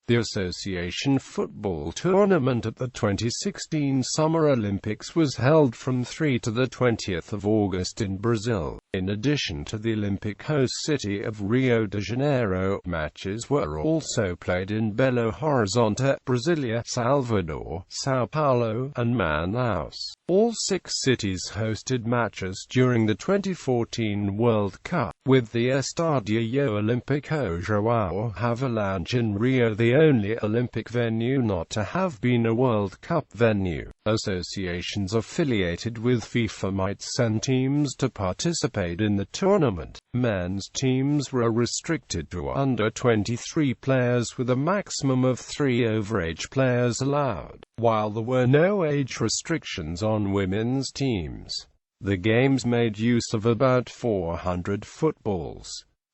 The association football tournament at the 2016 Summer Olympics was held from 3 to 20 August in Brazil. In addition to the Olympic host city of Rio de Janeiro, matches were also played in Belo Horizonte, Brasília, Salvador, São Paulo, and Manaus. All 6 cities hosted matches during the 2014 World Cup, with the Estádio Olímpico João Havelange in Rio the only Olympic venue not to have been a World Cup venue. Associations affiliated with FIFA might send teams to participate in the tournament. Men's teams were restricted to under 23 players with a maximum of 3 overage players allowed, while there were no age restrictions on women's teams. The games made use of about 400 footballs.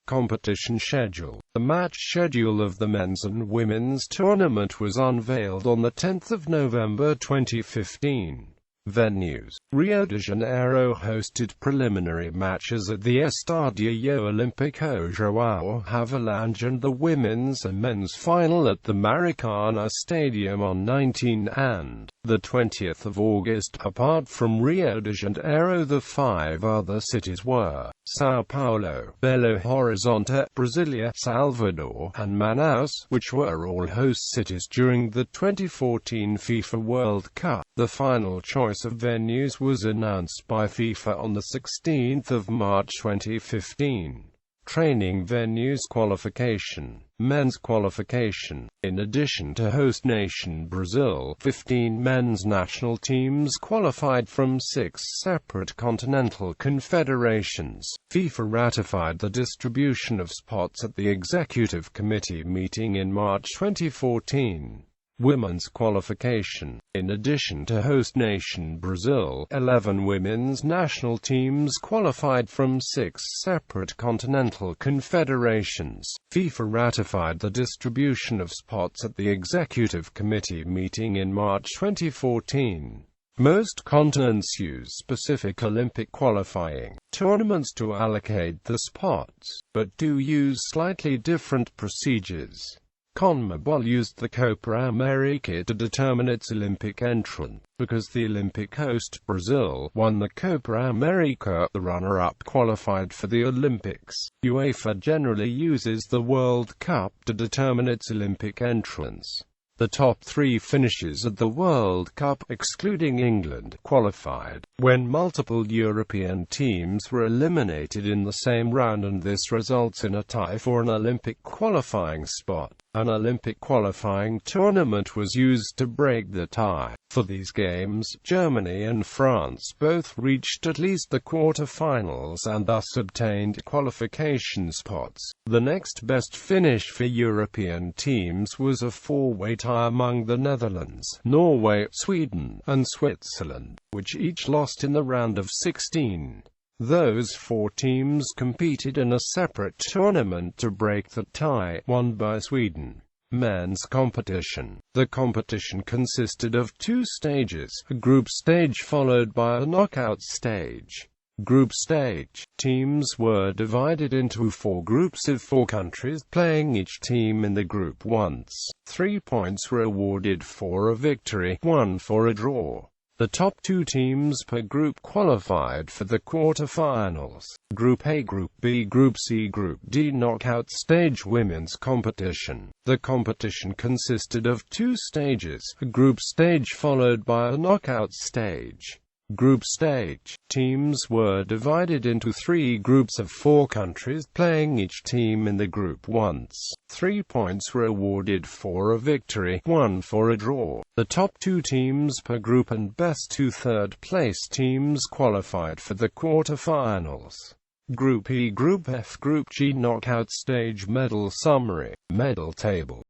Competition schedule. The match schedule of the men's and women's tournament was unveiled on the 10th of November 2015. Venues. Rio de Janeiro hosted preliminary matches at the Estádio Olímpico João Havelange and the women's and men's final at the Maracana Stadium on 19 and 20th of August. Apart from Rio de Janeiro, the 5 other cities were São Paulo, Belo Horizonte, Brasília, Salvador, and Manaus, which were all host cities during the 2014 FIFA World Cup. The final choice of venues was announced by FIFA on 16 March 2015. Training venues. Qualification. Men's qualification. In addition to host nation Brazil, 15 men's national teams qualified from 6 separate continental confederations. FIFA ratified the distribution of spots at the Executive Committee meeting in March 2014. Women's qualification. In addition to host nation Brazil, 11 women's national teams qualified from 6 separate continental confederations. FIFA ratified the distribution of spots at the Executive Committee meeting in March 2014. Most continents use specific Olympic qualifying tournaments to allocate the spots, but do use slightly different procedures. CONMEBOL used the Copa América to determine its Olympic entrant. Because the Olympic host, Brazil, won the Copa América, the runner-up qualified for the Olympics. UEFA generally uses the World Cup to determine its Olympic entrants. The top 3 finishes at the World Cup, excluding England, qualified. When multiple European teams were eliminated in the same round, and this results in a tie for an Olympic qualifying spot. An Olympic qualifying tournament was used to break the tie. For these games, Germany and France both reached at least the quarter-finals and thus obtained qualification spots. The next best finish for European teams was a 4-way tie among the Netherlands, Norway, Sweden, and Switzerland, which each lost in the round of 16. Those 4 teams competed in a separate tournament to break the tie, won by Sweden. Men's competition. The competition consisted of 2 stages, a group stage followed by a knockout stage. Group stage. Teams were divided into 4 groups of 4 countries, playing each team in the group once. 3 points were awarded for a victory, 1 for a draw. The top 2 teams per group qualified for the quarter-finals. Group A, Group B, Group C, Group D. Knockout stage. Women's competition. The competition consisted of 2 stages, a group stage followed by a knockout stage. Group stage. Teams were divided into 3 groups of 4 countries, playing each team in the group once. 3 points were awarded for a victory, 1 for a draw. The top 2 teams per group and best 2 third-place teams qualified for the quarter-finals. Group E, Group F, Group G. Knockout stage. Medal summary. Medal table.